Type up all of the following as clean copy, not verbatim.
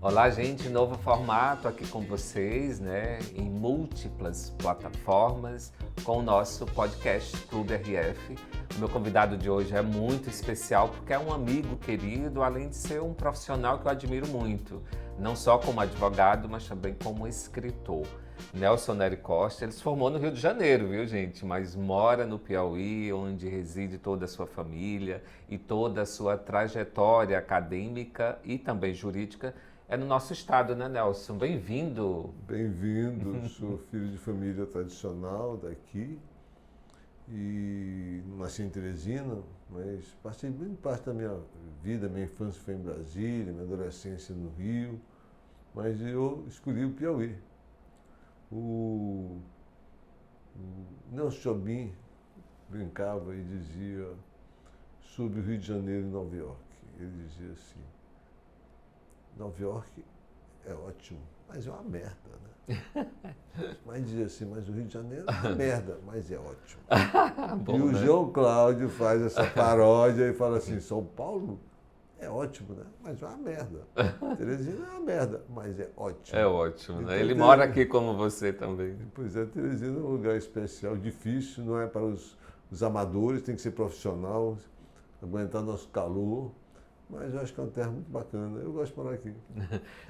Olá, gente, novo formato aqui com vocês, né? Em múltiplas plataformas, com o nosso podcast Clube RF. O meu convidado de hoje é muito especial porque é um amigo querido, além de ser um profissional que eu admiro muito, não só como advogado, mas também como escritor. Nelson Nery Costa, ele se formou no Rio de Janeiro, viu, gente? Mas mora no Piauí, onde reside toda a sua família e toda a sua trajetória acadêmica e também jurídica é no nosso estado, né, Nelson? Bem-vindo. Bem-vindo, sou filho de família tradicional daqui e nasci em Teresina, mas passei grande parte da minha vida, minha infância foi em Brasília, minha adolescência no Rio, mas eu escolhi o Piauí. O Nelson Jobim brincava e dizia sobre o Rio de Janeiro e Nova York. Ele dizia assim, Nova York é ótimo, mas é uma merda, né? Mas dizia assim, mas o Rio de Janeiro é uma merda, mas é ótimo. Bom, E o né? João Cláudio faz essa paródia e fala assim, São Paulo é ótimo, né? Mas é uma merda. Teresina é uma merda, mas é ótimo. É ótimo, né? Então, Ele mora aqui como você também. Pois é, Teresina é um lugar especial, difícil, não é para os amadores, tem que ser profissional, aguentar nosso calor. Mas eu acho que é uma terra muito bacana. Eu gosto de morar aqui.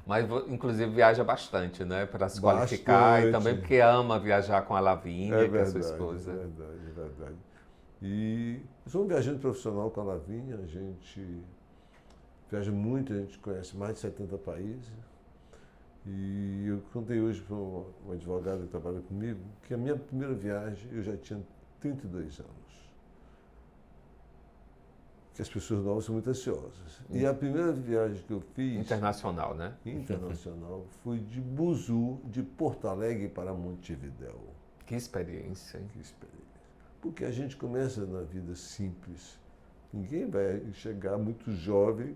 Mas, inclusive, viaja bastante, né? Para se qualificar e também porque ama viajar com a Lavínia, que é a sua esposa. É verdade, é verdade. E eu sou um viajante profissional com a Lavínia, a gente viaja muito, a gente conhece mais de 70 países. E eu contei hoje para um advogado que trabalha comigo que a minha primeira viagem eu já tinha 32 anos. Que as pessoas novas são muito ansiosas. E a primeira viagem que eu fiz... Internacional, né? Internacional, foi de Buzu, de Porto Alegre para Montevidéu. Que experiência, hein? Que experiência. Porque a gente começa na vida simples. Ninguém vai chegar muito jovem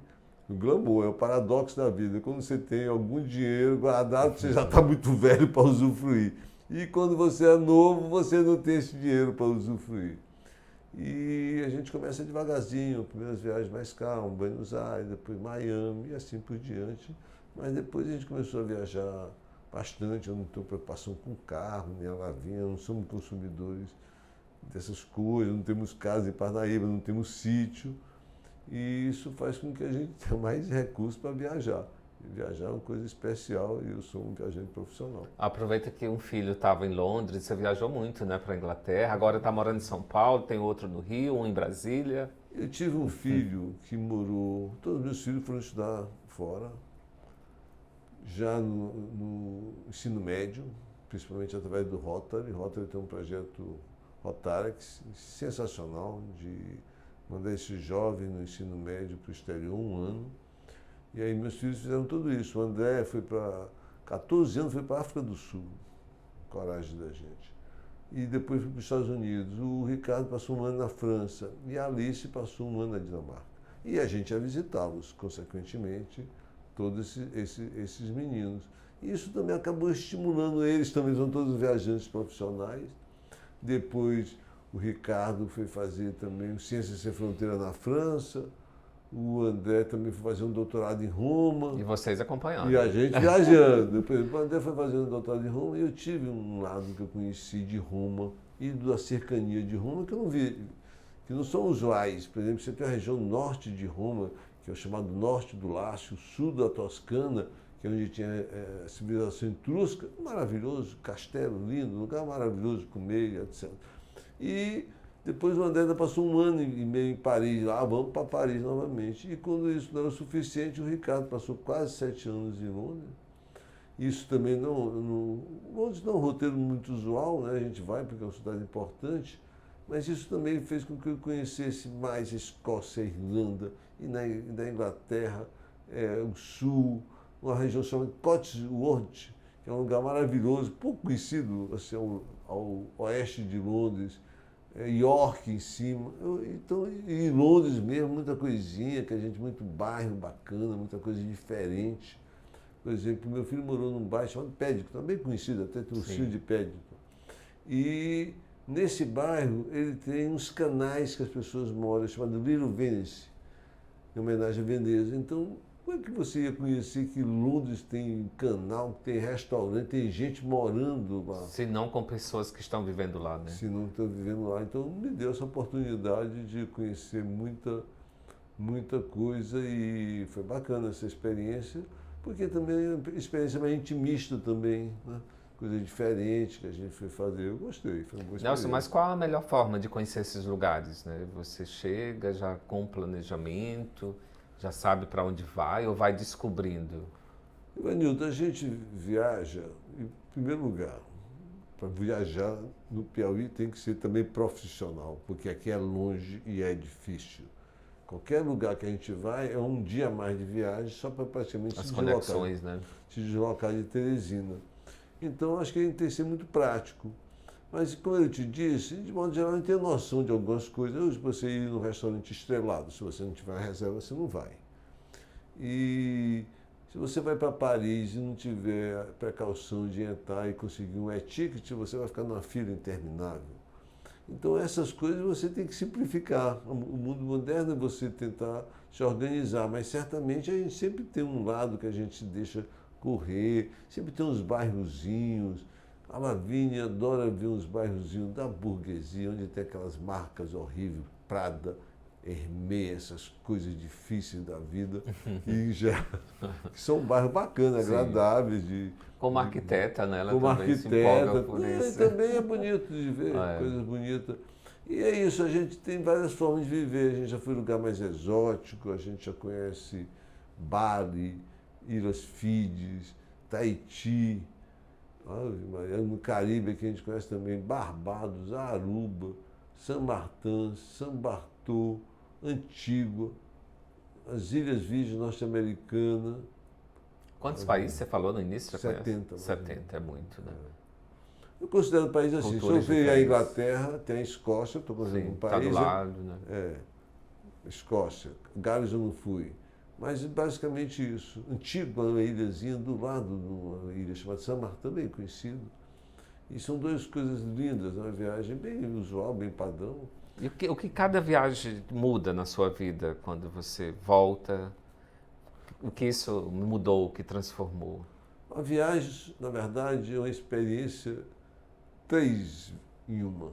no glamour, é o paradoxo da vida. Quando você tem algum dinheiro guardado, você já está muito velho para usufruir. E quando você é novo, você não tem esse dinheiro para usufruir. E a gente começa devagarzinho, primeiras viagens mais calmas, Buenos Aires, depois Miami e assim por diante. Mas depois a gente começou a viajar bastante, eu não tenho preocupação com carro, nem a Lavínia, não somos consumidores dessas coisas, não temos casa em Parnaíba, não temos sítio. E isso faz com que a gente tenha mais recursos para viajar. E viajar é uma coisa especial e eu sou um viajante profissional. Aproveita que um filho estava em Londres, você viajou muito, né, para a Inglaterra, agora está morando em São Paulo, tem outro no Rio, um em Brasília. Eu tive um filho que morou, todos os meus filhos foram estudar fora, já no ensino médio, principalmente através do Rotary. O Rotary tem um projeto Rotaract sensacional de mandar esse jovem no ensino médio para o exterior 1 ano. E aí meus filhos fizeram tudo isso. O André foi para 14 anos, foi para a África do Sul, coragem da gente. E depois foi para os Estados Unidos. O Ricardo passou 1 ano na França e a Alice passou 1 ano na Dinamarca. E a gente ia visitá-los, consequentemente, todos esses meninos. E isso também acabou estimulando eles, também são todos viajantes profissionais. Depois o Ricardo foi fazer também o Ciências Sem Fronteira na França. O André também foi fazer um doutorado em Roma. E vocês acompanhando. E a gente viajando. Depois o André foi fazer um doutorado em Roma e eu tive um lado que eu conheci de Roma e da cercania de Roma que eu não vi, que não são usuais. Por exemplo, você tem a região norte de Roma, que é o chamado norte do Lácio, sul da Toscana, que é onde tinha a civilização etrusca. Maravilhoso, castelo lindo, lugar maravilhoso, comer, etc. E depois o André ainda passou 1 ano e meio em Paris, lá vamos para Paris novamente. E quando isso não era o suficiente, o Ricardo passou quase 7 anos em Londres. Isso também Londres não é um roteiro muito usual, né? A gente vai porque é uma cidade importante, mas isso também fez com que eu conhecesse mais a Escócia, a Irlanda e na Inglaterra, o Sul, uma região chamada Cotswold, que é um lugar maravilhoso, pouco conhecido assim, ao oeste de Londres. York em cima, então em Londres mesmo, muita coisinha, que a gente, muito bairro bacana, muita coisa diferente. Por exemplo, meu filho morou num bairro chamado Paddington, também conhecido, até tem o Cio de Paddington. E nesse bairro ele tem uns canais que as pessoas moram, chamado Little Venice, em homenagem a Veneza. Então Como é que você ia conhecer que Londres tem canal, tem restaurante, tem gente morando lá, Se não com pessoas que estão vivendo lá, né? se não está vivendo lá? Então me deu essa oportunidade de conhecer muita coisa e foi bacana essa experiência, porque também é uma experiência mais intimista também, né? Coisa diferente que a gente foi fazer. Eu gostei, foi uma boa experiência. Nelson, mas qual a melhor forma de conhecer esses lugares, né? Você chega já com planejamento, já sabe para onde vai ou vai descobrindo? Ivanildo, a gente viaja, em primeiro lugar, para viajar no Piauí tem que ser também profissional, porque aqui é longe e é difícil. Qualquer lugar que a gente vai é um dia a mais de viagem só para praticamente As conexões, né? se deslocar de Teresina. Então acho que a gente tem que ser muito prático. Mas como eu te disse, de modo geral a gente tem noção de algumas coisas. Hoje você ir num restaurante estrelado, se você não tiver uma reserva, você não vai. E se você vai para Paris e não tiver a precaução de entrar e conseguir um e-ticket, você vai ficar numa fila interminável. Então essas coisas você tem que simplificar. O mundo moderno é você tentar se organizar, mas certamente a gente sempre tem um lado que a gente deixa correr, sempre tem uns bairrozinhos. A Lavínia adora ver uns bairrozinhos da burguesia, onde tem aquelas marcas horríveis, Prada, Hermès, essas coisas difíceis da vida, e já, que são bairros bacanas, Sim. agradáveis. Como arquiteta, né? Ela como também arquiteta, se empolga por isso. também é bonito de ver, coisas bonitas. E é isso, a gente tem várias formas de viver. A gente já foi em lugar mais exótico, a gente já conhece Bali, Ilhas Fídjies, Tahiti, no Caribe que a gente conhece também Barbados, Aruba, São Martin, São Bartô, Antígua, as Ilhas Virgens norte-americanas. Quantos países você falou no início? Você 70. conhece? 70 é muito, né? Eu considero o país assim, Culturas se eu ver a diferentes. Inglaterra, tem a Escócia, estou considerando um Sim, país. tá do lado, né? Escócia, Gales eu não fui. Mas basicamente isso. Antígua é uma ilhazinha do lado de uma ilha chamada São Martin, bem conhecido. E são duas coisas lindas, uma viagem bem usual, bem padrão. E o que cada viagem muda na sua vida quando você volta? O que isso mudou, o que transformou? A viagem, na verdade, é uma experiência 3 em uma.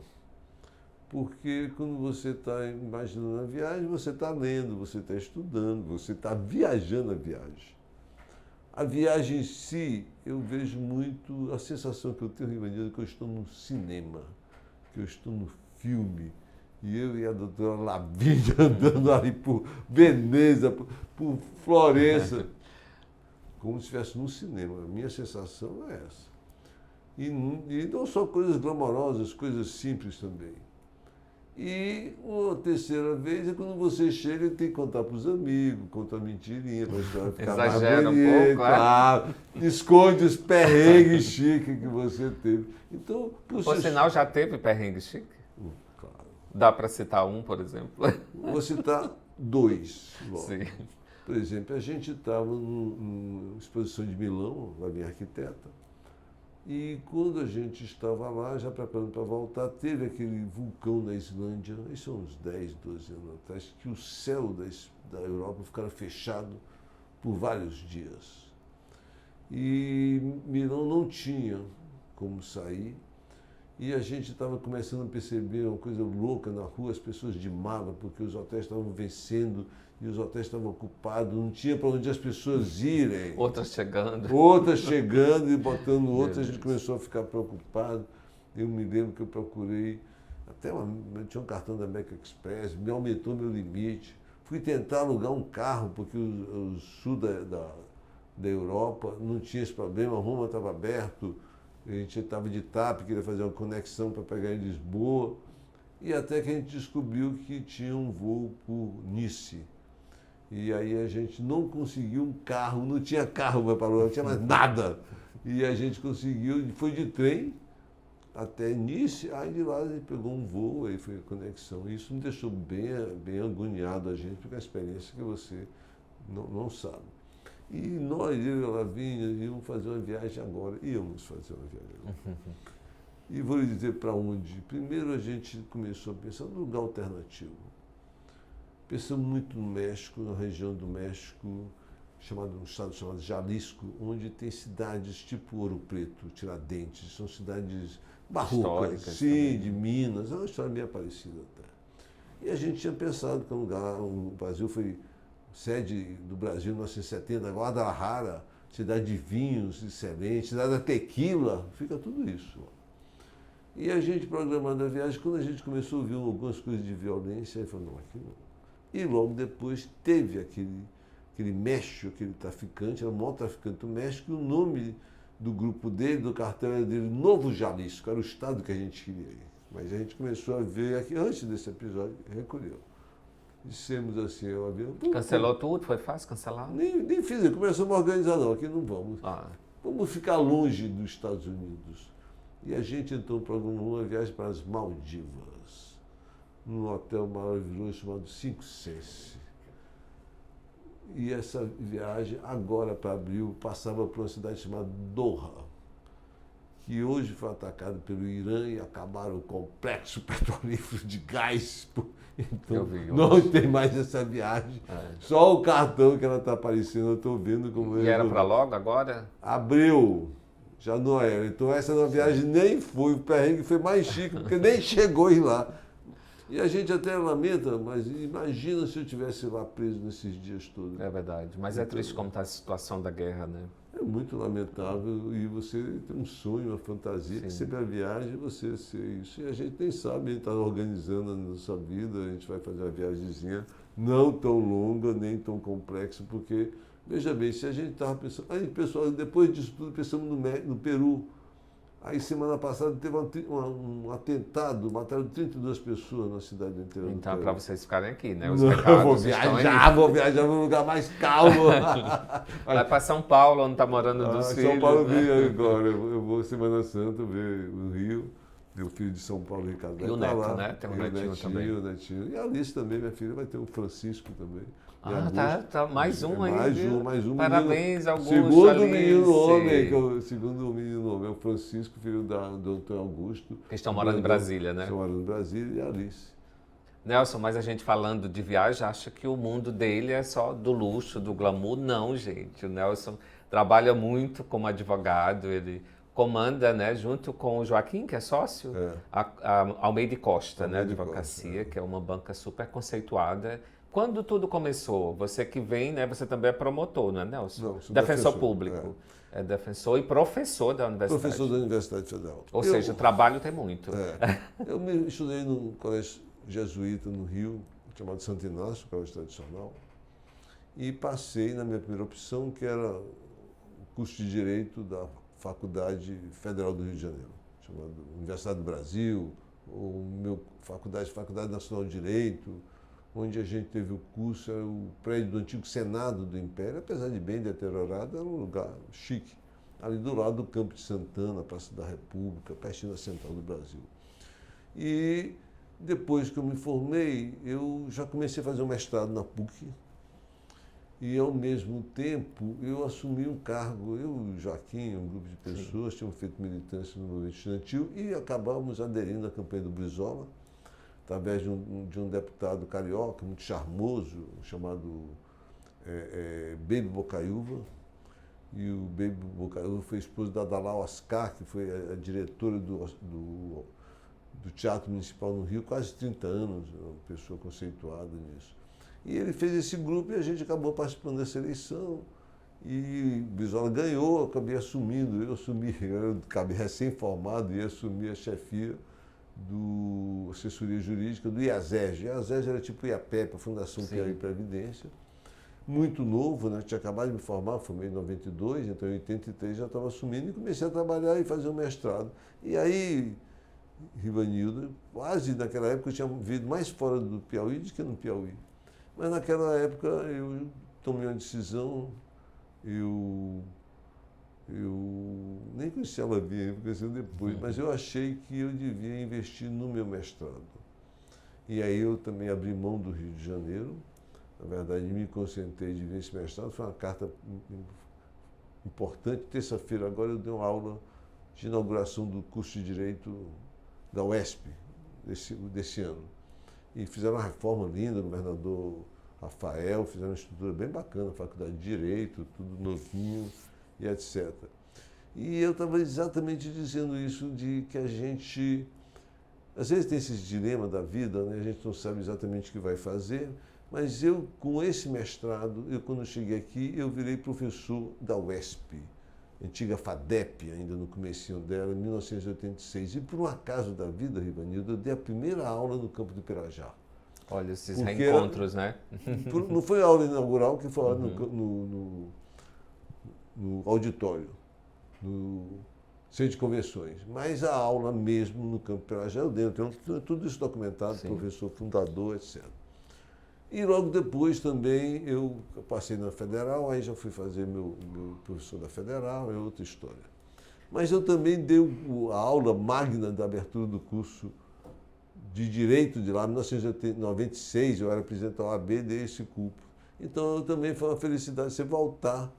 Porque quando você está imaginando a viagem, você está lendo, você está estudando, você está viajando a viagem. A viagem em si, eu vejo muito a sensação que eu tenho, Ivanildo, que eu estou no cinema, que eu estou no filme. E eu e a doutora Lavínia andando ali por Veneza, por Florença, como se estivesse no cinema. A minha sensação é essa. E não só coisas glamorosas, coisas simples também. E uma terceira vez é quando você chega e tem que contar para os amigos, contar mentirinha, para a história ficar Exagera mais um pouco, claro, esconde os perrengues chiques que você teve. Então, Por sinal, já teve perrengue chique? Claro. Dá para citar um, por exemplo? Vou citar 2 logo. Sim. Por exemplo, a gente estava numa exposição de Milão, lá minha arquiteta, e quando a gente estava lá, já preparando para voltar, teve aquele vulcão na Islândia, isso há uns 10, 12 anos atrás, que o céu da Europa ficara fechado por vários dias. E Milão não tinha como sair, e a gente estava começando a perceber uma coisa louca na rua, as pessoas de mala, porque os hotéis estavam vencendo e os hotéis estavam ocupados, não tinha para onde as pessoas irem. Outras chegando. Outras chegando e botando outras, a gente começou a ficar preocupado. Eu me lembro que eu procurei, eu tinha um cartão da American Express, me aumentou meu limite. Fui tentar alugar um carro, porque o sul da Europa não tinha esse problema, Roma estava aberto, a gente estava de TAP, queria fazer uma conexão para pegar em Lisboa. E até que a gente descobriu que tinha um voo por Nice. E aí a gente não conseguiu um carro, não tinha carro para alugar, não tinha mais nada. E a gente conseguiu, foi de trem até Nice, aí de lá a gente pegou um voo, aí foi a conexão. Isso me deixou bem agoniado a gente, porque é uma experiência que você não sabe. E nós, eu e a Lavínia, íamos fazer uma viagem agora, E vou lhe dizer para onde. Primeiro a gente começou a pensar num lugar alternativo. Pensamos muito no México, na região do México, um estado chamado Jalisco, onde tem cidades tipo Ouro Preto, Tiradentes, são cidades barrocas, sim, também. De Minas, é uma história bem parecida até. E a gente tinha pensado que o Brasil foi sede do Brasil em 1970, Guadalajara, cidade de vinhos excelente, cidade da tequila, fica tudo isso. E a gente programando a viagem, quando a gente começou a ouvir algumas coisas de violência, aí falou, não, aqui não. E logo depois teve aquele México, aquele traficante, era o maior traficante do México, e o nome do grupo dele, do cartel era dele, Novo Jalisco, era o estado que a gente queria ir. Mas a gente começou a ver aqui, antes desse episódio, recolheu. Dissemos assim, eu avião. Cancelou tudo? Foi fácil cancelar? Nem fiz, começamos a organizar, não, aqui não vamos. Vamos ficar longe dos Estados Unidos. E a gente então programou uma viagem para as Maldivas, num hotel maravilhoso chamado Cinco Sense. E essa viagem, agora para abril, passava por uma cidade chamada Doha, que hoje foi atacado pelo Irã e acabaram o complexo petrolífero de gás. Então, não tem mais essa viagem. Só o cartão que ela está aparecendo, eu estou vendo como... E era para logo agora? Abril, já não era. Então essa viagem nem foi, o perrengue foi mais chique, porque nem chegou em lá. E a gente até lamenta, mas imagina se eu tivesse lá preso nesses dias todos. É verdade, mas é triste como está a situação da guerra, né? É muito lamentável e você tem um sonho, uma fantasia, Sim. que sempre a viagem você ser isso. E a gente nem sabe, a gente está organizando a nossa vida, a gente vai fazer uma viagemzinha não tão longa, nem tão complexa, porque, veja bem, se a gente estava pensando... Aí, pessoal, depois disso tudo, pensamos no Peru. Aí, semana passada, teve um atentado, mataram 32 pessoas na cidade do interior. Então, é para vocês ficarem aqui, né? Os não, pecados vou viajar para um lugar mais calmo. Vai para São Paulo, onde está morando dos filhos. São Paulo vi agora. Eu vou Semana Santa ver o Rio. Meu filho de São Paulo, Ricardo, vai e o neto, lá. Né? Tem um netinho também. O netinho. E a Alice também, minha filha, vai ter o Francisco também. Tá. Mais um aí. Mais um. Parabéns, Augusto. Segundo menino homem, segundo menino homem, é o Francisco, filho do Antônio Augusto. Que estão morando em Brasília, né? Estão morando em Brasília e a Alice. Nelson, mas a gente falando de viagem, acha que o mundo dele é só do luxo, do glamour. Não, gente. O Nelson trabalha muito como advogado, ele comanda, né, junto com o Joaquim, que é sócio, a Almeida Costa, né, Advocacia, que é uma banca super conceituada. Quando tudo começou, você que vem, né, você também é promotor, não é, Nelson? Não, sou defensor público. É defensor e professor da universidade. Professor da Universidade Federal. Ou seja, trabalho tem muito. Eu estudei num colégio jesuíta no Rio, chamado Santo Inácio, colégio tradicional, e passei na minha primeira opção, que era o curso de Direito da Faculdade Federal do Rio de Janeiro, chamada Universidade do Brasil, ou Faculdade Nacional de Direito, onde a gente teve o curso, era o prédio do antigo Senado do Império, apesar de bem deteriorado, era um lugar chique, ali do lado do Campo de Santana, Praça da República, pertinho da Central do Brasil. E depois que eu me formei, eu já comecei a fazer um mestrado na PUC, e ao mesmo tempo eu assumi um cargo, eu e o Joaquim, um grupo de pessoas, tínhamos feito militância no movimento estudantil e acabamos aderindo à campanha do Brizola, através de um deputado carioca, muito charmoso, chamado Baby Bocaiúva. E o Baby Bocaiúva foi esposo da Dalal Ascar, que foi a diretora do Teatro Municipal no Rio, quase 30 anos, uma pessoa conceituada nisso. E ele fez esse grupo e a gente acabou participando dessa eleição. E o Brizola ganhou, eu acabei assumindo, eu acabei recém-formado e assumi a chefia do assessoria jurídica do IASEG. O IASEG era tipo o IAPEP, a Fundação Piauí Previdência. Muito novo, né? Tinha acabado de me formar, formei em 92, então em 83 já estava assumindo e comecei a trabalhar e fazer um mestrado. E aí, Rivanildo, quase naquela época eu tinha vivido mais fora do Piauí do que no Piauí. Mas naquela época eu tomei uma decisão, eu nem conheci ela bem, conheci depois, mas eu achei que eu devia investir no meu mestrado. E aí eu também abri mão do Rio de Janeiro, na verdade me concentrei de ver esse mestrado, foi uma carta importante. Terça-feira agora eu dei uma aula de inauguração do curso de Direito da UESP desse ano. E fizeram uma reforma linda, o governador Rafael, fizeram uma estrutura bem bacana, faculdade de Direito, tudo novinho e etc. E eu estava exatamente dizendo isso, de que a gente, às vezes tem esses dilemas da vida, né? A gente não sabe exatamente o que vai fazer, mas eu, com esse mestrado, quando eu cheguei aqui, eu virei professor da UESP, antiga FADEP, ainda no comecinho dela, em 1986. E por um acaso da vida, Rivanildo, eu dei a primeira aula no campo do Pirajá. Olha, esses reencontros, né? Não foi a aula inaugural, que foi a aula no auditório, no centro de convenções, mas a aula mesmo no campo do Pirajá, eu dei, eu tenho tudo isso documentado, sim, professor fundador, etc. E logo depois também eu passei na Federal, aí já fui fazer meu professor da Federal, é outra história. Mas eu também dei a aula magna da abertura do curso de Direito de lá, em 1996, eu era presidente da OAB, dei esse culto. Então, também foi uma felicidade você voltar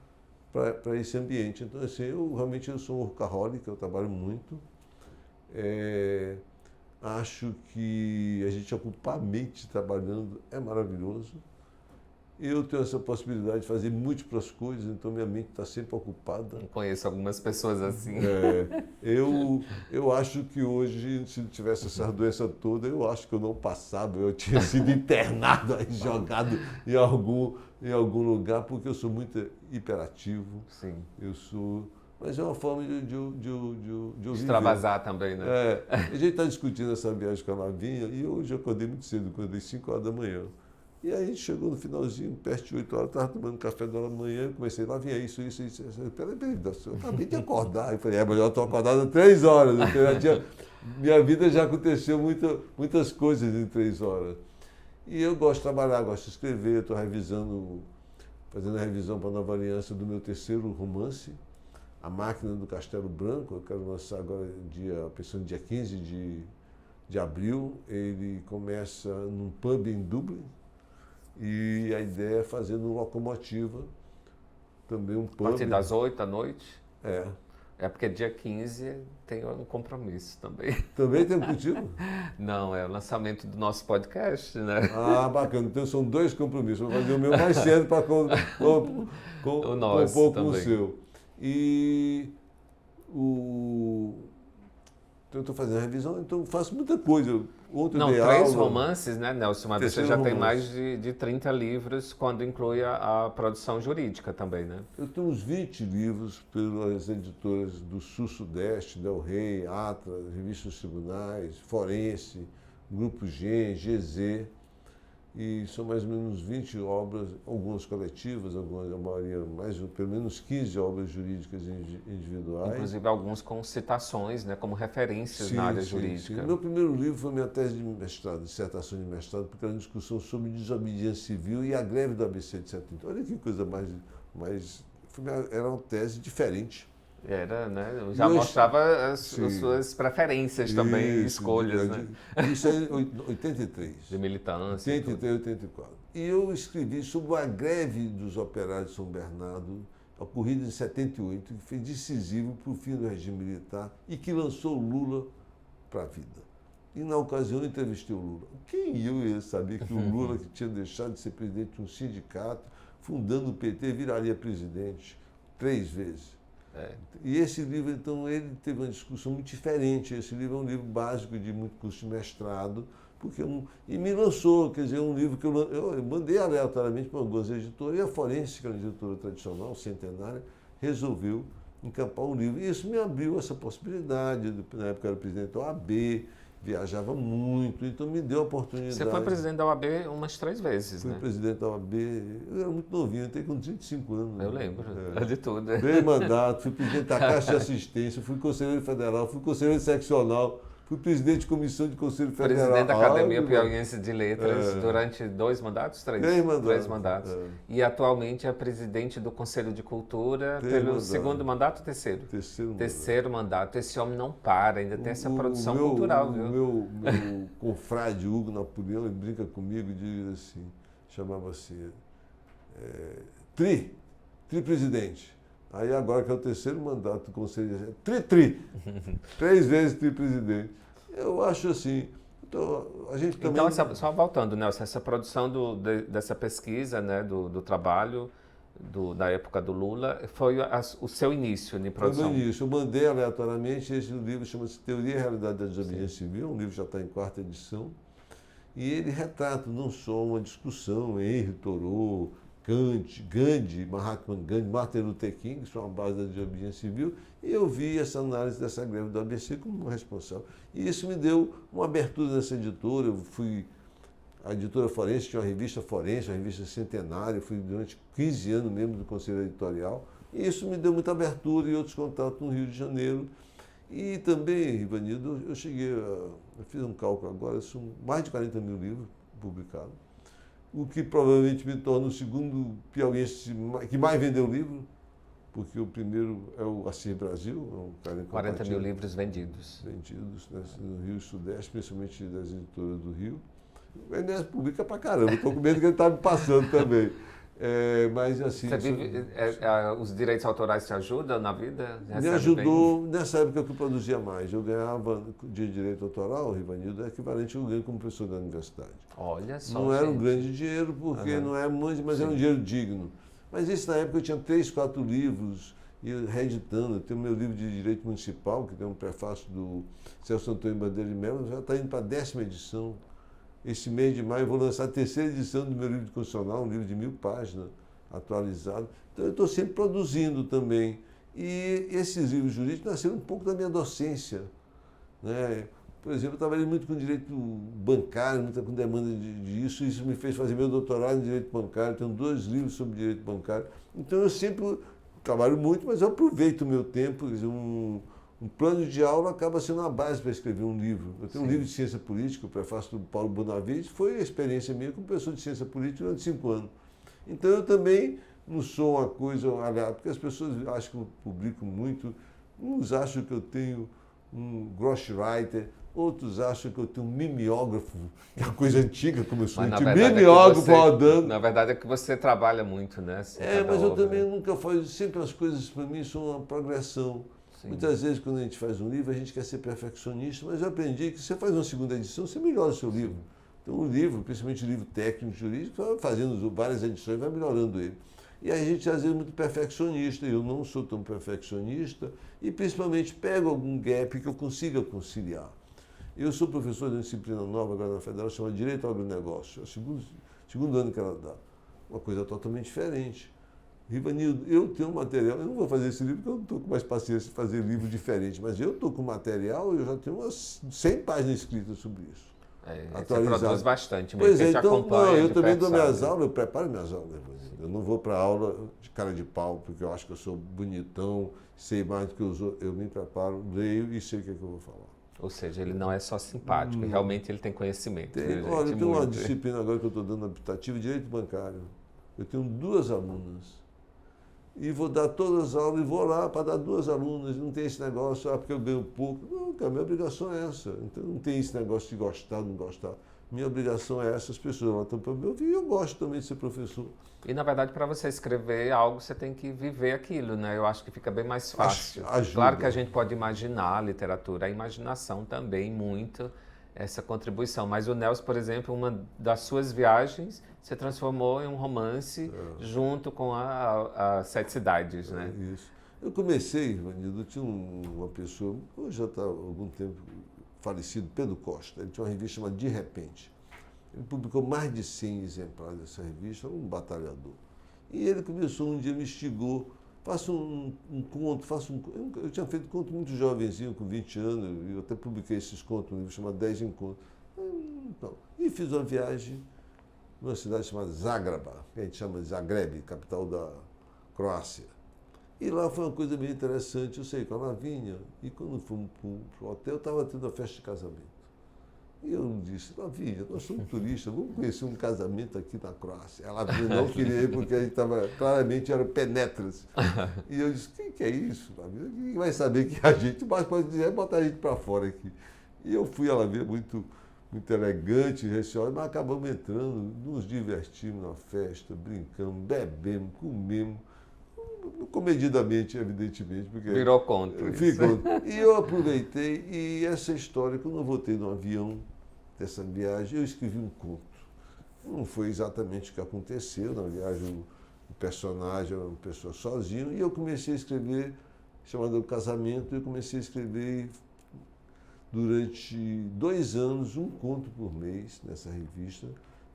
para esse ambiente. Então, assim, eu sou um workaholic, eu trabalho muito. Acho que a gente ocupar a mente trabalhando é maravilhoso. Eu tenho essa possibilidade de fazer múltiplas coisas, então minha mente está sempre ocupada. Eu conheço algumas pessoas assim. Eu acho que hoje, se não tivesse essa doença toda, eu acho que eu não passava, eu tinha sido internado, aí, jogado em algum lugar, porque eu sou muito hiperativo. Sim. Mas é uma forma de eu extravasar também, né? A gente está discutindo essa viagem com a Lavinha e hoje eu acordei muito cedo, acordei 5 horas da manhã. E aí a gente chegou no finalzinho, perto de 8 horas, estava tomando café da manhã, eu comecei, Lavinha, isso. Peraí, eu acabei de acordar. Eu falei, mas eu estou acordado há 3 horas. Minha vida já aconteceu muitas coisas em 3 horas. E eu gosto de trabalhar, gosto de escrever, estou fazendo a revisão para a nova aliança do meu 3º romance, A Máquina do Castelo Branco. Eu quero lançar agora, pensando no dia 15 de abril. Ele começa num pub em Dublin e a ideia é fazer no Locomotiva, também um pub. A partir das 8 da noite? É porque dia 15 tem um compromisso também. Também tem contigo? Não, é o lançamento do nosso podcast, né? Ah, bacana. Então são 2 compromissos. Vou fazer o meu mais cedo para compor com o seu. Então eu estou fazendo a revisão, então faço muita coisa. Ontem não, dei 3 aula, romances, né, Nelson? Mas você já tem mais de 30 livros, quando inclui a produção jurídica também, né? Eu tenho uns 20 livros pelas editoras do Sul-Sudeste, Del Rey, Atlas, Revista dos Tribunais, Forense, Grupo G, GZ. E são mais ou menos 20 obras, algumas coletivas, a maioria, pelo menos 15 obras jurídicas individuais. Inclusive alguns com citações, né, como referências na área jurídica. Sim. Meu primeiro livro foi minha tese de mestrado, dissertação de mestrado, porque era uma discussão sobre desobediência civil e a greve do ABC de 70. Olha que coisa mais era uma tese diferente. Era, né? Já mostrava as suas preferências também, escolhas, né? Isso é em 83. De militância. 83, 84. E eu escrevi sobre a greve dos operários de São Bernardo, ocorrida em 78, que foi decisivo para o fim do regime militar e que lançou Lula para a vida. E na ocasião eu entrevistei o Lula. Quem eu ia saber que o Lula, que tinha deixado de ser presidente de um sindicato, fundando o PT, viraria presidente 3 vezes? E esse livro, então, ele teve uma discussão muito diferente. Esse livro é um livro básico de muito curso de mestrado, e me lançou, quer dizer, um livro que eu mandei aleatoriamente para algumas editoras, e a Forense, que é uma editora tradicional, centenária, resolveu encampar um livro. E isso me abriu essa possibilidade. Na época eu era presidente da OAB, viajava muito, então me deu a oportunidade. Você foi presidente da OAB umas 3 vezes, né? Fui presidente da OAB, eu era muito novinho, eu tenho com 35 anos. Eu lembro, de tudo. Dei mandato, fui presidente da Caixa de Assistência, fui conselheiro federal, fui conselheiro seccional, fui presidente de comissão de conselho federal. Presidente da Academia Piauiense de Letras durante 2 mandatos? 3 mandatos. E atualmente é presidente do Conselho de Cultura pelo 2º mandato ou 3º? Terceiro mandato. Esse homem não para, ainda tem essa produção cultural, viu? Meu confrade Hugo Napoleão, ele brinca comigo e diz assim, chamava-se tri-presidente. Aí agora que é o 3º mandato do Conselho, tri-3 vezes tri-presidente. Eu acho assim, Então, a gente também... Então, só voltando, Nelson, essa produção dessa pesquisa, né, do trabalho da época do Lula, foi o seu início de produção? Foi o meu início. Eu mandei aleatoriamente, esse livro chama-se Teoria e Realidade da Desobediência Civil, um livro que já está em 4ª edição, e ele retrata não só uma discussão, Henry Thoreau, Kant, Gandhi, Mahatma Gandhi, Martin Luther King, que são a base da desobediência civil, e eu vi essa análise dessa greve do ABC como responsável. E isso me deu uma abertura nessa editora. A editora Forense tinha uma revista Forense, uma revista centenária, fui durante 15 anos membro do Conselho Editorial, e isso me deu muita abertura e outros contatos no Rio de Janeiro. E também, Rivanildo, eu fiz um cálculo agora, são mais de 40 mil livros publicados, o que provavelmente me torna o segundo piauiense que mais vendeu livro, porque o primeiro é o Assir Brasil. 40 mil livros vendidos. Vendidos, né, no Rio e Sudeste, principalmente das editoras do Rio. O Enéas publica pra caramba, estou com medo que ele está me passando também. Mas assim... Os direitos autorais te ajudam na vida? Me ajudou nessa época que eu produzia mais. Eu ganhava de direito autoral, Rivanildo, é equivalente ao ganho como professor da universidade. Olha só. Não era um grande dinheiro, porque não é muito, mas era um dinheiro digno. Mas isso na época eu tinha 3, 4 livros, e reeditando. Eu tenho meu livro de Direito Municipal, que tem um prefácio do Celso Antônio Bandeira de Mello, já está indo para a 10ª edição. Esse mês de maio eu vou lançar a 3ª edição do meu livro de constitucional, um livro de 1000 páginas, atualizado. Então eu estou sempre produzindo também. E esses livros jurídicos nasceram um pouco da minha docência, né? Por exemplo, eu trabalhei muito com direito bancário, muita com demanda disso, isso me fez fazer meu doutorado em direito bancário, tenho 2 livros sobre direito bancário. Então eu sempre trabalho muito, mas eu aproveito o meu tempo, quer dizer, um plano de aula acaba sendo a base para escrever um livro. Eu tenho um livro de ciência política, o prefácio do Paulo Bonavides, foi a experiência minha como professor de ciência política durante 5 anos. Então eu também não sou uma coisa, porque as pessoas acham que eu publico muito, uns acham que eu tenho um ghostwriter, outros acham que eu tenho um mimeógrafo, que é uma coisa antiga, como eu sou mimeógrafo rodando. Na verdade é que você trabalha muito, né? Mas eu também nunca faço, sempre as coisas para mim são uma progressão. Sim. Muitas vezes, quando a gente faz um livro, a gente quer ser perfeccionista, mas eu aprendi que você faz uma 2ª edição, você melhora o seu livro. Então, um livro, principalmente o livro técnico, jurídico, vai fazendo várias edições, vai melhorando ele. E a gente, às vezes, é muito perfeccionista, eu não sou tão perfeccionista, e principalmente pego algum gap que eu consiga conciliar. Eu sou professor de uma disciplina nova agora na Federal, chama Direito ao Agronegócio, é o segundo ano que ela dá. Uma coisa totalmente diferente. Rivanildo, eu tenho material, eu não vou fazer esse livro porque eu não estou com mais paciência de fazer livro diferente, mas eu estou com material, eu já tenho umas 100 páginas escritas sobre isso. Você produz bastante, pois é, então, acompanha. Eu também dou minhas aulas, eu preparo minhas aulas. Eu não vou para aula de cara de pau, porque eu acho que eu sou bonitão, sei mais do que os outros, eu me preparo, leio e sei o que é que eu vou falar. Ou seja, ele não é só simpático, realmente ele tem conhecimento. Olha, eu tenho uma disciplina agora que eu estou dando optativa, Direito Bancário. Eu tenho 2 alunas. E vou dar todas as aulas, e vou lá para dar 2 alunas, não tem esse negócio, porque eu ganho pouco. Não, cara, minha obrigação é essa. Então não tem esse negócio de gostar, não gostar. Minha obrigação é essa, as pessoas lá estão para me ouvir, e eu gosto também de ser professor. E, na verdade, para você escrever algo, você tem que viver aquilo, né? Eu acho que fica bem mais fácil. Ajuda. Claro que a gente pode imaginar a literatura, a imaginação também, muito essa contribuição. Mas o Nelson, por exemplo, uma das suas viagens se transformou em um romance junto com as 7 cidades, né? Isso. Eu comecei, Ivanildo, tinha uma pessoa, hoje já está há algum tempo falecido, Pedro Costa. Ele tinha uma revista chamada De Repente. Ele publicou mais de 100 exemplares dessa revista, um batalhador. E ele começou um dia, me instigou, faça um conto, Eu tinha feito conto muito jovenzinho, com 20 anos, eu até publiquei esses contos, um livro chamado 10 Encontros. Então, e fiz uma viagem numa cidade chamada Zagreb, que a gente chama de Zagreb, capital da Croácia. E lá foi uma coisa bem interessante, eu saí com a Lavínia, e quando fomos para o hotel, estava tendo a festa de casamento. E eu disse, Lavínia, nós somos turistas, vamos conhecer um casamento aqui na Croácia. Ela não queria ir porque a gente estava, claramente, era penetras. E eu disse, quem que é isso, Lavínia? Quem vai saber que a gente, mas pode dizer, botar a gente para fora aqui. E eu fui, ela veio muito elegante, receosa, mas acabamos entrando, nos divertimos na festa, brincamos, bebemos, comemos. Comedidamente, evidentemente. Porque virou conto. Ficou. E eu aproveitei, e essa história, quando eu voltei no avião, dessa viagem, eu escrevi um conto. Não foi exatamente o que aconteceu. Na viagem, o personagem era uma pessoa sozinho, e eu comecei a escrever, chamado Casamento, eu comecei a escrever durante 2 anos, um conto por mês, nessa revista,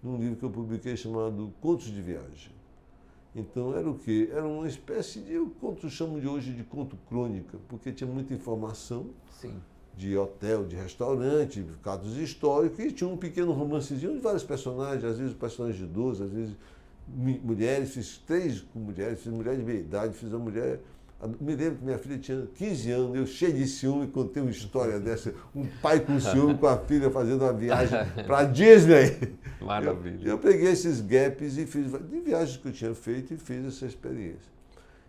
num livro que eu publiquei chamado Contos de Viagem. Então era o quê? Era uma espécie de, eu chamo de hoje de conto crônica, porque tinha muita informação. Sim. De hotel, de restaurante, casos históricos, e tinha um pequeno romancezinho de vários personagens, às vezes personagens de idosos, às vezes mulheres, fiz 3 com mulheres, fiz mulher de meia idade, fiz uma mulher. Me lembro que minha filha tinha 15 anos, eu cheio de ciúme, contei uma história dessa, um pai com ciúme com a filha fazendo uma viagem para a Disney. Maravilha. Eu peguei esses gaps e fiz de viagens que eu tinha feito e fiz essa experiência.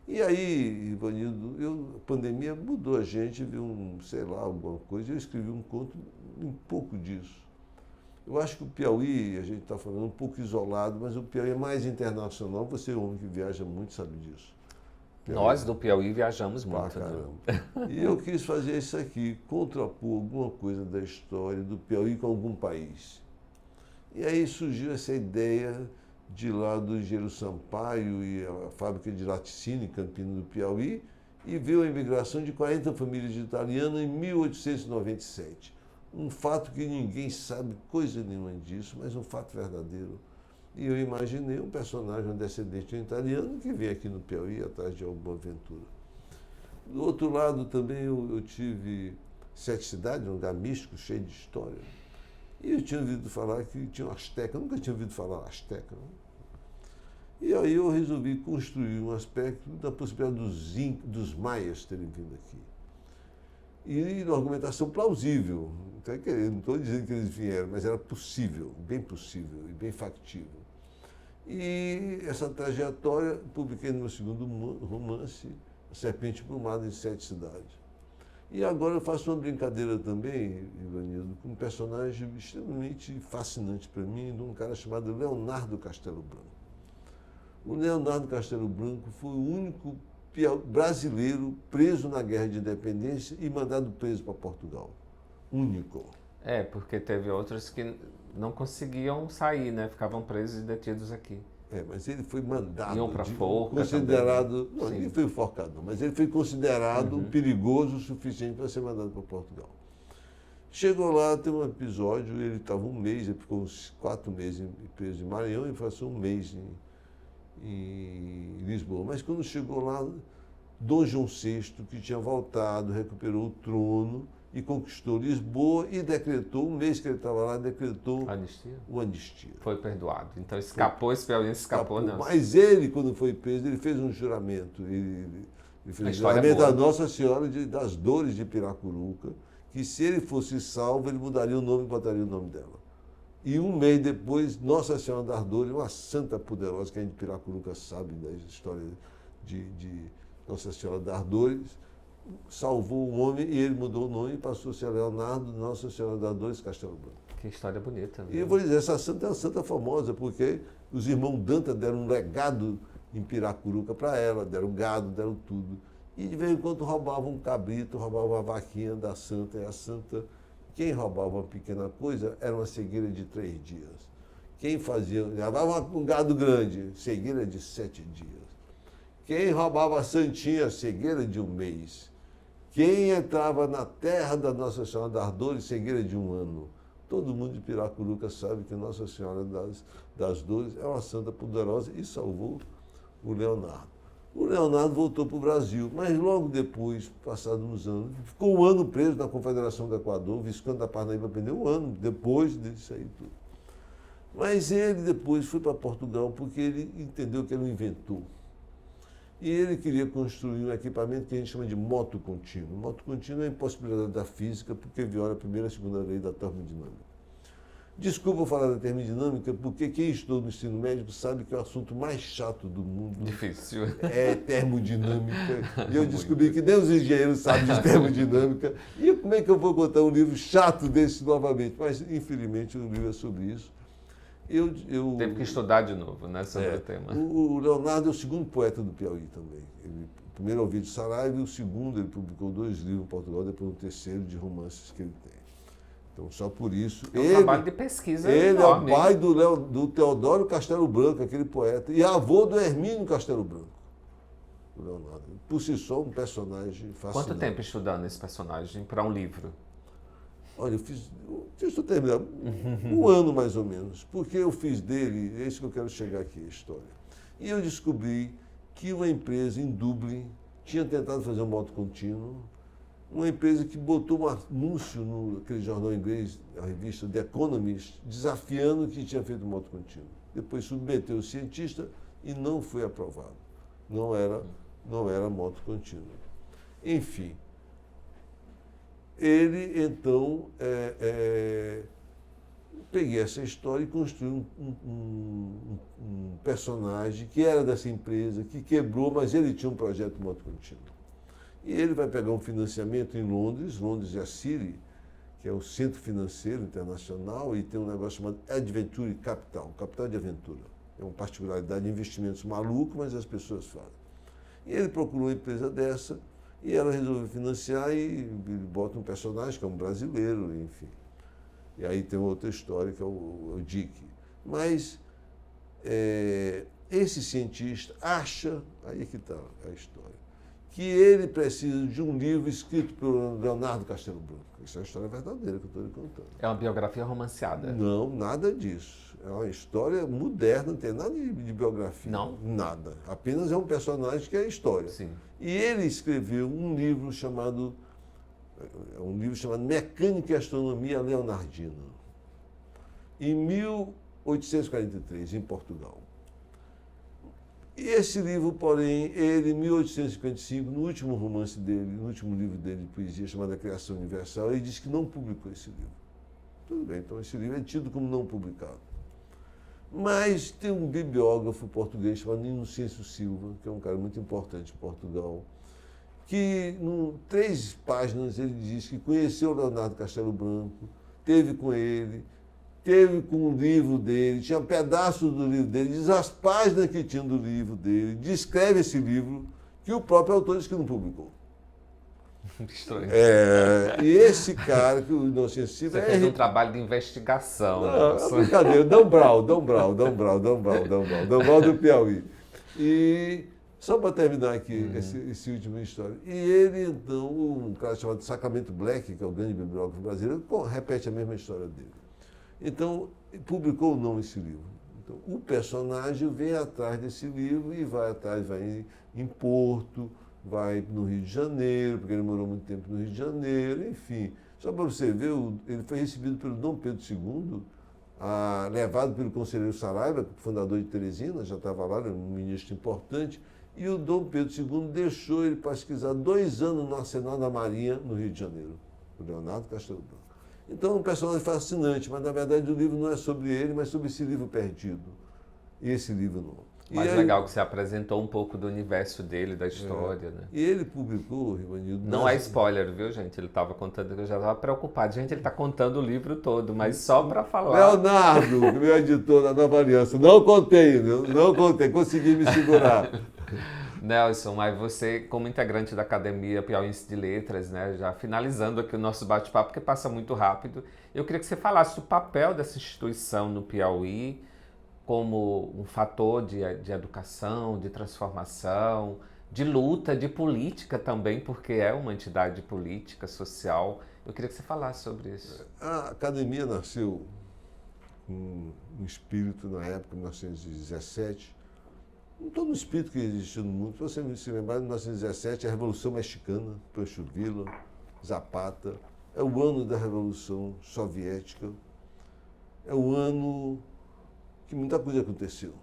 E aí, Ivanildo, a pandemia mudou a gente, viu sei lá, alguma coisa, eu escrevi um conto um pouco disso. Eu acho que o Piauí, a gente está falando um pouco isolado, mas o Piauí é mais internacional, você é um homem que viaja muito, sabe disso. Piauí. Nós do Piauí viajamos muito. Caramba. E eu quis fazer isso aqui, contrapor alguma coisa da história do Piauí com algum país. E aí surgiu essa ideia de lá do engenheiro Sampaio e a fábrica de laticínio em Campina do Piauí, e veio a imigração de 40 famílias de italianos em 1897. Um fato que ninguém sabe coisa nenhuma disso, mas um fato verdadeiro. E eu imaginei um personagem, um descendente de um italiano, que veio aqui no Piauí atrás de alguma aventura. Do outro lado também eu tive 7 cidades, um lugar místico, cheio de história. E eu tinha ouvido falar que tinha um asteca, eu nunca tinha ouvido falar asteca, não? E aí eu resolvi construir um aspecto da possibilidade dos maias terem vindo aqui. E uma argumentação plausível. Não estou dizendo que eles vieram, mas era possível e bem factível. E essa trajetória publiquei no meu segundo romance, A Serpente Plumada, em 7 cidades. E agora eu faço uma brincadeira também, Ivanildo, com um personagem extremamente fascinante para mim, de um cara chamado Leonardo Castelo Branco. O Leonardo Castelo Branco foi o único brasileiro preso na Guerra de Independência e mandado preso para Portugal. Único. Porque teve outros que não conseguiam sair, né? Ficavam presos e detidos aqui. Mas ele foi mandado. Iam para forca considerado. Também. Não, ele foi enforcado, não, mas ele foi considerado perigoso o suficiente para ser mandado para Portugal. Chegou lá, tem um episódio, ele estava um mês, ele ficou uns 4 meses preso em Maranhão e passou um mês em Lisboa. Mas quando chegou lá, Dom João VI, que tinha voltado, recuperou o trono e conquistou Lisboa e decretou, um mês que ele estava lá, decretou o anistia. Foi perdoado. Então escapou, esse piauiense escapou, não. Mas ele, quando foi preso, ele fez um juramento. Ele fez um juramento à Nossa Senhora das Dores de Piracuruca, que se ele fosse salvo, ele mudaria o nome e botaria o nome dela. E um mês depois, Nossa Senhora das Dores, uma santa poderosa, que a gente de Piracuruca sabe da história de Nossa Senhora das Dores, salvou o homem e ele mudou o nome e passou a ser Leonardo Nossa Senhora das Dores Castelo Branco. Que história bonita. E eu vou dizer, essa santa é uma santa famosa, porque os irmãos Danta deram um legado em Piracuruca para ela, deram gado, deram tudo. E de vez em quando roubavam um cabrito, roubavam a vaquinha da santa, e a santa, quem roubava uma pequena coisa, era uma cegueira de 3 dias. Quem fazia, levava um gado grande, cegueira de 7 dias. Quem roubava a santinha, cegueira de 1 mês. Quem entrava na terra da Nossa Senhora das Dores, cegueira de 1 ano. Todo mundo de Piracuruca sabe que Nossa Senhora das Dores é uma santa poderosa e salvou o Leonardo. O Leonardo voltou para o Brasil, mas logo depois, passados uns anos, ficou 1 ano preso na Confederação do Equador, o Visconde da Parnaíba prendeu 1 ano depois disso aí tudo. Mas ele depois foi para Portugal porque ele entendeu que era um inventor. E ele queria construir um equipamento que a gente chama de moto contínuo. Moto contínuo é a impossibilidade da física porque viola a primeira e a segunda lei da termodinâmica. Desculpa eu falar da termodinâmica, porque quem estudou no ensino médico sabe que é o assunto mais chato do mundo. Difícil. É termodinâmica. E eu descobri que nem os engenheiros sabem de termodinâmica. E como é que eu vou contar um livro chato desse novamente? Mas, infelizmente, o livro é sobre isso. Teve que estudar de novo, né, sobre o tema. O Leonardo é o segundo poeta do Piauí também. O primeiro é o Ovidio Saraiva e o segundo, ele publicou 2 livros em Portugal, depois o terceiro de romances que ele tem. Então, só por isso... É um trabalho de pesquisa ele enorme. É o pai do Teodoro Castelo Branco, aquele poeta, e avô do Hermínio Castelo Branco, o Leonardo. Por si só, um personagem fascinante. Quanto tempo estudando esse personagem para um livro? Olha, deixa eu terminar, um ano mais ou menos, porque eu fiz dele, é isso que eu quero chegar aqui, a história. E eu descobri que uma empresa em Dublin tinha tentado fazer um modo contínuo, uma empresa que botou um anúncio naquele jornal inglês, a revista The Economist, desafiando que tinha feito um modo contínuo. Depois submeteu o cientista e não foi aprovado. Não era modo contínuo. Enfim, ele então peguei essa história e construí um personagem que era dessa empresa, que quebrou, mas ele tinha um projeto de modo contínuo. E ele vai pegar um financiamento em Londres é a City, que é o Centro Financeiro Internacional, e tem um negócio chamado Adventure Capital, capital de aventura. É uma particularidade de investimentos malucos, mas as pessoas fazem. E ele procurou uma empresa dessa, e ela resolveu financiar e bota um personagem, que é um brasileiro, enfim. E aí tem outra história, que é o Dick. Mas esse cientista acha, aí que está a história, que ele precisa de um livro escrito pelo Leonardo Castelo Branco. Isso é uma história verdadeira que eu estou lhe contando. É uma biografia romanceada? Não, nada disso. É uma história moderna, não tem nada de biografia. Não? Nada. Apenas é um personagem que é a história. Sim. E ele escreveu um livro chamado Mecânica e Astronomia Leonardina, em 1843, em Portugal. E esse livro, porém, ele, em 1855, no último romance dele, no último livro dele de poesia, chamado A Criação Universal, ele disse que não publicou esse livro. Tudo bem, então esse livro é tido como não publicado. Mas tem um bibliógrafo português chamado Inocêncio Silva, que é um cara muito importante em Portugal, que, em 3 páginas, ele diz que conheceu o Leonardo Castelo Branco, teve com ele, teve com o livro dele, tinha pedaços do livro dele, diz as páginas que tinha do livro dele, descreve esse livro, que o próprio autor disse que não publicou. Estranho. E esse cara, que o Inocêncio Silva... Você fez um trabalho de investigação. Não, é brincadeira, Dom Brau do Piauí. E só para terminar aqui esse último história. E ele, então, um cara chamado Sacramento Black, que é o grande bibliógrafo brasileiro, repete a mesma história dele. Então, publicou ou não esse livro. Então, o personagem vem atrás desse livro e vai atrás, vai em Porto, vai no Rio de Janeiro, porque ele morou muito tempo no Rio de Janeiro, enfim. Só para você ver, ele foi recebido pelo Dom Pedro II, levado pelo conselheiro Saraiva, fundador de Teresina, já estava lá, era um ministro importante, e o Dom Pedro II deixou ele pesquisar 2 anos no Arsenal da Marinha, no Rio de Janeiro, o Leonardo Castelo Branco. Então, é um personagem fascinante, mas na verdade o livro não é sobre ele, mas sobre esse livro perdido. E esse livro não. Mais legal que você apresentou um pouco do universo dele, da história, né? E ele publicou, Rivanildo... Não é spoiler, viu, gente? Ele estava contando, eu já estava preocupado. Gente, ele está contando o livro todo, mas só para falar... Leonardo, meu editor da Nova Aliança, não contei, consegui me segurar. Nelson, mas você, como integrante da Academia Piauiense de Letras, né, já finalizando aqui o nosso bate-papo, porque passa muito rápido, eu queria que você falasse do papel dessa instituição no Piauí como um fator de educação, de transformação, de luta, de política também, porque é uma entidade política, social. Eu queria que você falasse sobre isso. A Academia nasceu com um espírito na época, em 1917, todo o espírito que existiu no mundo. Se você se lembrar, em 1917, a Revolução Mexicana, Pancho Villa, Zapata, é o ano da Revolução Soviética, é o ano que muita coisa aconteceu.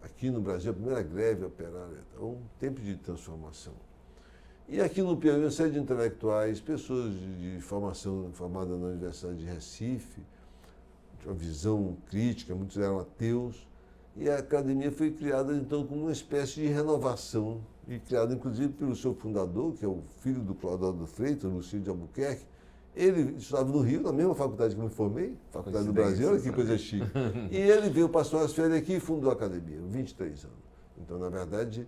Aqui no Brasil, a primeira greve operária, é um tempo de transformação. E aqui no Piauí, uma série de intelectuais, pessoas de formação formada na Universidade de Recife, de uma visão crítica, muitos eram ateus, e a academia foi criada, então, como uma espécie de renovação, e criada, inclusive, pelo seu fundador, que é o filho do Clodoaldo Freitas, Lucílio de Albuquerque. Ele estudava no Rio, na mesma faculdade que eu me formei, Faculdade do Brasil, olha que coisa chique. E ele veio, passou as férias aqui e fundou a academia, 23 anos. Então, na verdade,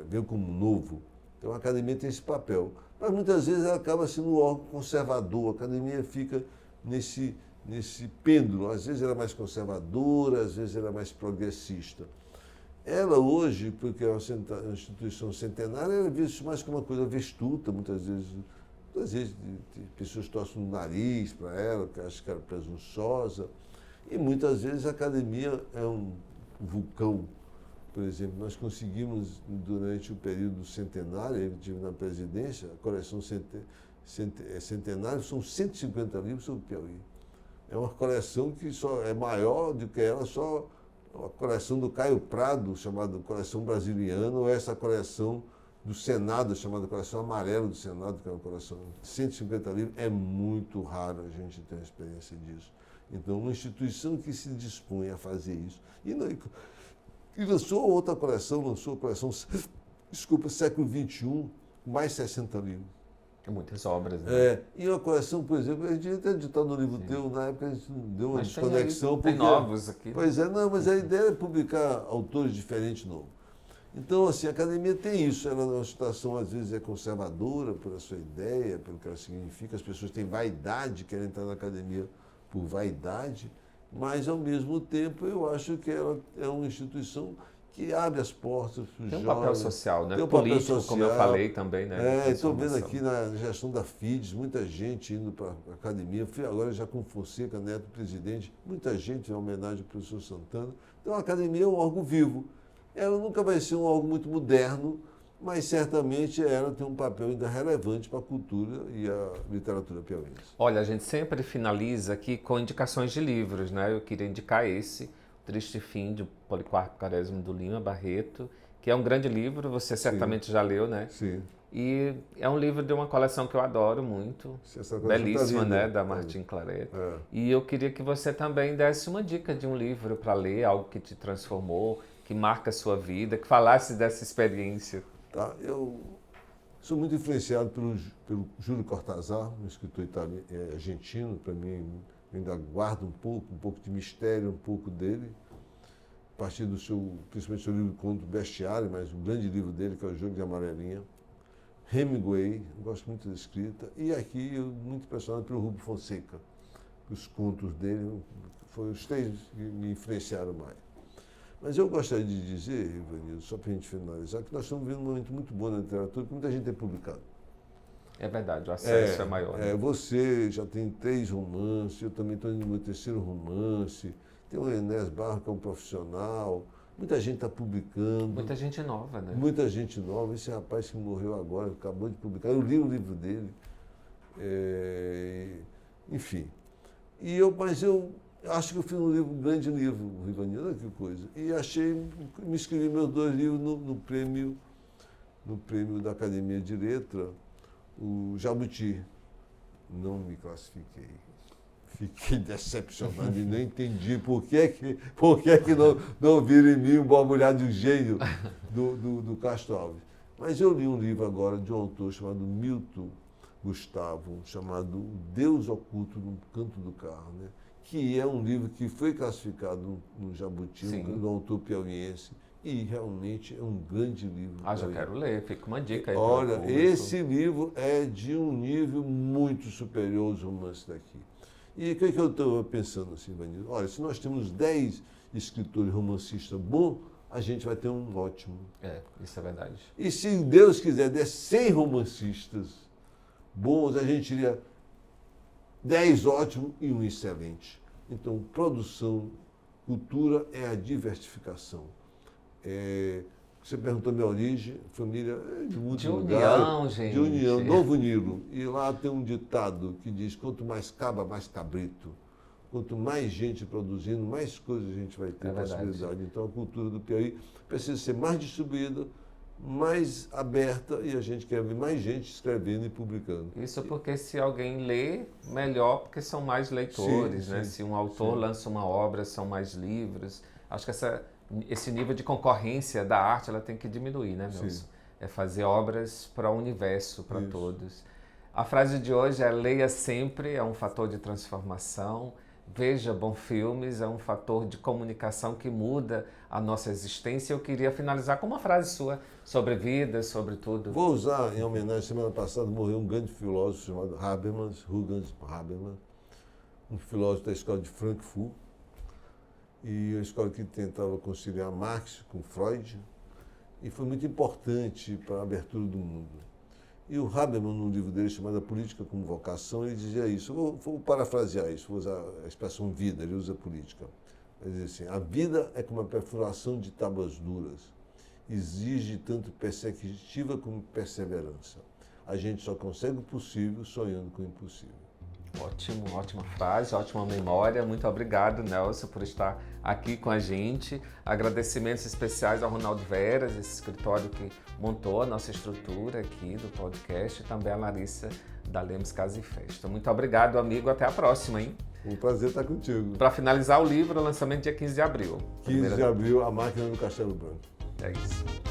veio como novo Então a academia tem esse papel. Mas muitas vezes ela acaba sendo um órgão conservador, a academia fica nesse pêndulo, às vezes ela é mais conservadora, às vezes ela é mais progressista. Ela hoje, porque é uma instituição centenária, ela é vista mais como uma coisa vestusta, muitas vezes pessoas torcem o nariz para ela, que acham que ela é presunçosa, e muitas vezes a academia é um vulcão. Por exemplo, nós conseguimos, durante o período centenário, eu estive na presidência, a coleção centenária, são 150 livros sobre o Piauí. É uma coleção que só é maior do que ela, só a coleção do Caio Prado, chamada Coleção Brasiliana, ou essa coleção do Senado, chamada Coleção Amarela do Senado, que é uma coleção de 150 livros. É muito raro a gente ter uma experiência disso. Então, uma instituição que se dispõe a fazer isso. E lançou outra coleção, século XXI, mais 60 livros. Muitas obras, né? E uma coleção, por exemplo, a gente até editar no livro teu, na época a gente deu uma desconexão. Tem novos aqui. Pois é, não, mas a ideia é publicar autores diferentes novos. Então, assim, a academia tem isso, ela é uma situação, às vezes, é conservadora pela sua ideia, pelo que ela significa, as pessoas têm vaidade, querem entrar na academia por vaidade, mas, ao mesmo tempo, eu acho que ela é uma instituição que abre as portas para os jovens. Tem um papel social, né? Tem um político, papel social. como eu falei também, né? Estou vendo aqui na gestão da FIDES, muita gente indo para a academia. Fui agora já com Fonseca Neto, presidente, muita gente em homenagem ao professor Santana. Então, a academia é um órgão vivo. Ela nunca vai ser um órgão muito moderno, mas certamente ela tem um papel ainda relevante para a cultura e a literatura piauiense. Olha, a gente sempre finaliza aqui com indicações de livros, né? Eu queria indicar esse, Triste Fim, de Policarpo Quaresma do Lima Barreto, que é um grande livro, você certamente já leu, né? Sim. E é um livro de uma coleção que eu adoro muito, belíssima, né? Da Martin Claret. E eu queria que você também desse uma dica de um livro para ler, algo que te transformou, que marca a sua vida, que falasse dessa experiência. Tá, eu sou muito influenciado pelo Júlio Cortázar, um escritor argentino. Para mim, eu ainda guardo um pouco de mistério, um pouco dele, a partir principalmente do seu livro Conto Bestiário, mas um grande livro dele, que é O Jogo de Amarelinha. Hemingway, eu gosto muito da escrita, e aqui eu muito impressionado pelo Rubem Fonseca. Os contos dele foram os três que me influenciaram mais. Mas eu gostaria de dizer, Ivanildo, só para a gente finalizar, que nós estamos vivendo um momento muito bom na literatura, que muita gente tem publicado. É verdade, o acesso é maior. Né? Você já tem 3 romances, eu também estou indo no meu 3º romance, tem o Enéas Barro, que é um profissional, muita gente está publicando. Muita gente nova, né? Muita gente nova. Esse rapaz que morreu agora, acabou de publicar, eu li o livro dele. Enfim. Mas eu acho que eu fiz um grande livro, Ivanildo, olha que coisa. E me inscrevi meus 2 livros no prêmio da Academia de Letra, o Jabuti. Não me classifiquei. Fiquei decepcionado e não entendi por que não vira em mim um borbulhado de um gênio do Castro Alves. Mas eu li um livro agora de um autor chamado Milton Gustavo, chamado O Deus Oculto no Canto do Carro, né? Que é um livro que foi classificado no Jabuti, um autor piauiense, e realmente é um grande livro. Já quero ler, fica uma dica aí. Olha, esse livro é de um nível muito superior aos romances daqui. E o que eu estou pensando assim, Ivanildo? Olha, se nós temos 10 escritores romancistas bons, a gente vai ter um ótimo. Isso é verdade. E se Deus quiser der 100 romancistas bons, a gente teria 10 ótimos e um excelente. Então, produção, cultura é a diversificação. Você perguntou minha origem, família de muito lugar. União, gente. De União, Novo Nilo. E lá tem um ditado que diz, quanto mais caba, mais cabrito. Quanto mais gente produzindo, mais coisas a gente vai ter possibilidade. Então, a cultura do Piauí precisa ser mais distribuída, mais aberta, e a gente quer ver mais gente escrevendo e publicando. Isso porque se alguém lê, melhor, porque são mais leitores, né? Se um autor lança uma obra, são mais livros. Acho que esse nível de concorrência da arte, ela tem que diminuir, né, Nelson? É fazer obras para o universo, para todos. A frase de hoje é: leia sempre, é um fator de transformação. veja bons filmes, é um fator de comunicação que muda a nossa existência. Eu queria finalizar com uma frase sua sobre vida, sobre tudo. Vou usar em homenagem, semana passada morreu um grande filósofo chamado Rudolf Habermas, um filósofo da escola de Frankfurt, e uma escola que tentava conciliar Marx com Freud, e foi muito importante para a abertura do mundo. E o Habermas, num livro dele chamado A Política como Vocação, ele dizia isso. Vou parafrasear isso, vou usar a expressão vida, ele usa política. Ele diz assim: a vida é como a perfuração de tábuas duras, exige tanto perspectiva como perseverança. A gente só consegue o possível sonhando com o impossível. Ótimo, ótima frase, ótima memória. Muito obrigado, Nelson, por estar aqui com a gente. Agradecimentos especiais ao Ronaldo Veras, esse escritório que montou a nossa estrutura aqui do podcast, e também a Larissa da Lemos Casa e Festa. Muito obrigado, amigo. Até a próxima, hein? Um prazer estar contigo. Para finalizar o livro, o lançamento dia 15 de abril. 15 de abril, A Máquina do Castelo Branco. É isso.